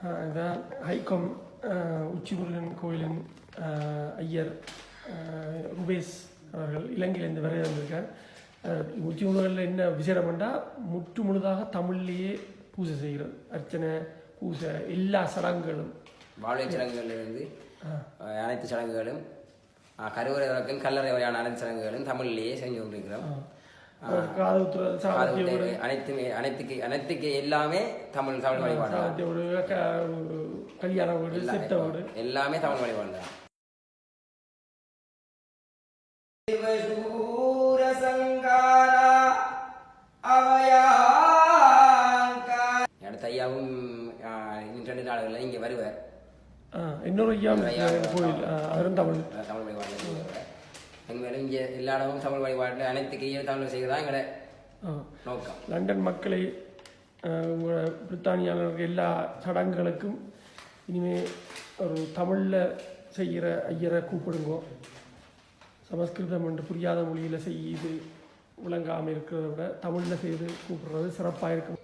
இதான் ஹைகோம் உச்சிமுருகன் கோயிலின் ஐயர் ருபேஸ் அவர்கள் இலங்கையிலேருந்து வரைய வந்திருக்கார். உச்சிமுருகனில் என்ன விசேடம்னா முற்று முழுதாக தமிழ்லேயே பூஜை செய்கிறது. அர்ச்சனை பூஜை எல்லா சடங்குகளும் வாழ்வை சடங்குகளிலிருந்து அனைத்து சடங்குகளும் கருவறை வரைக்கும் கல்லறை வரையான அனைத்து சடங்குகளும் தமிழ்லேயே செஞ்சு கொண்டிருக்கிறோம். அனைத்துக்கு எல்லாமே தமிழ் வழிபாடு, கல்யாண வீடு, செத்த வீடு எல்லாமே தமிழ் வழிபாடு தான். அடுத்த ஐயாவும் 2 நாடுகளில் இங்கே வருவார். இன்னொரு ஐயா கோயில் அவரும் தமிழ் வழிபாடு. எங்கேயும் இங்கே எல்லா இடமும் தமிழ் வழிபாட்டில் அனைத்துக்கு தமிழ் செய்கிறதா எங்களோட நோக்கம். லண்டன் மக்களை பிரித்தானியாளர்கள் எல்லா சடங்குகளுக்கும் இனிமேல் ஒரு தமிழில் செய்கிற ஐயரை கூப்பிடுங்கோ. சமஸ்கிருதம் என்று புரியாத மொழியில் செய்து விளங்காமல் இருக்கிறத விட தமிழில் செய்து கூப்பிடுறது சிறப்பாக இருக்கும்.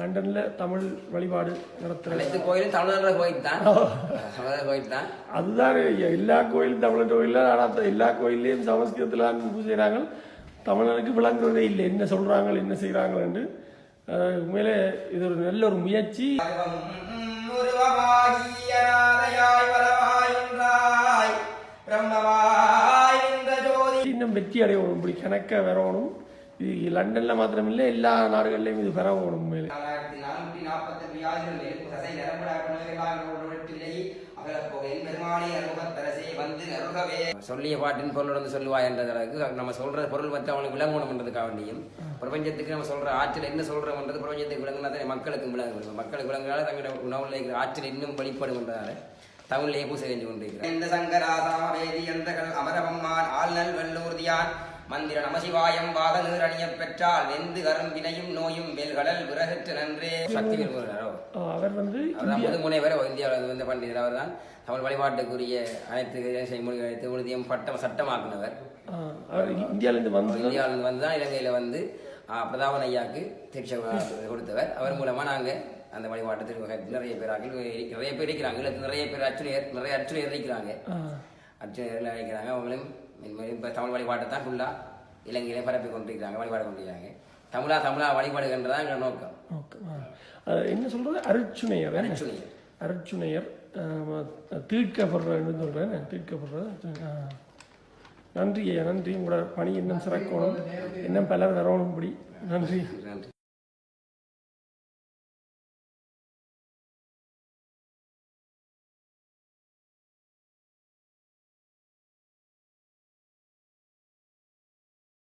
லண்டன்ல தமிழ் வழிபாடு நடத்துற கோயிலும் தமிழர் கோயில் தான். அதுதான் எல்லா கோயிலும் தமிழர் கோயில். ஆனால் எல்லா கோயிலையும் சமஸ்கிருதத்தில் பூஜை செய்கிறாங்க. தமிழனுக்கு விளங்குறதே இல்லை, என்ன சொல்றாங்க என்ன செய்யறாங்க என்று. உண்மையிலே இது ஒரு நல்ல ஒரு முயற்சி. இன்னும் வெற்றி அடையணும், இப்படி கணக்க வரணும். இது லண்டன்ல மாத்திரமில்லை, எல்லா நாடுகளிலும் இது பெறணும். உண்மையிலே சொல்லிய பாட்டின் பொருள் சொல்லுவாய் என்றதற்கு நம்ம சொல்ற பொருள் மற்ற அவனுக்கு விளங்கணும்ன்றதுக்காக வேண்டியும் பிரபஞ்சத்துக்கு நம்ம சொல்ற ஆற்றல் என்ன சொல்றோம்ன்றது பிரபஞ்சத்துக்கு விளங்குனா மக்களுக்கு விளங்கு. மக்களுக்கு விளங்குனால தங்களோட உணவுல இருக்கிற ஆற்றல் இன்னும் வெளிப்படும்ன்றதால தமிழ்லேயே பூசை செஞ்சு கொண்டிருக்கிறேன். இந்த சங்கராசாமவேதி என்ற அமரவம்மான் ஆழ்நல் வெள்ளூர்தியான் மந்திர நமசிவாயம் வாத நீர் அணிய பெற்றால் வெந்து கரும்பினையும் நோயும் வேல்கடல் விறகற்று நன்றே. சக்தி அவர் வந்து முனைவர் இந்தியாவில் வந்த பண்டிதர். அவர் தான் தமிழ் வழிபாட்டுக்குரிய அனைத்து செய்மொழிகள் உறுதியும் சட்டமாக்குனவர். இந்தியாவிலிருந்து வந்து தான் இலங்கையில வந்து பிரதாபன் ஐயாவுக்கு தீட்சை கொடுத்தவர். அவர் மூலமா நாங்க அந்த வழிபாட்டு நிறைய பேர் இருக்கிறாங்க. நிறைய பேர் அர்ச்சுனையர் இருக்கிறாங்க. அர்ச்சுனையர்கள் இருக்கிறாங்க. அவங்களும் இப்போ தமிழ் வழிபாட்டை தான் ஃபுல்லாக இலங்கையிலே பரப்பி கொண்டிருக்கிறாங்க, வழிபாடு கொண்டிருக்கிறாங்க. தமிழா வழிபாடுகின்றதான் எங்களோட நோக்கம். என்ன சொல்றது? அருட்சுணையர் தீர்க்கப்படுறேன்னு சொல்றேன். தீர்க்கப்படுறது. நன்றி ஐயா, நன்றி. உங்களோட பணி இன்னும் சிறக்கணும், இன்னும் பலர் வரணும். நன்றி.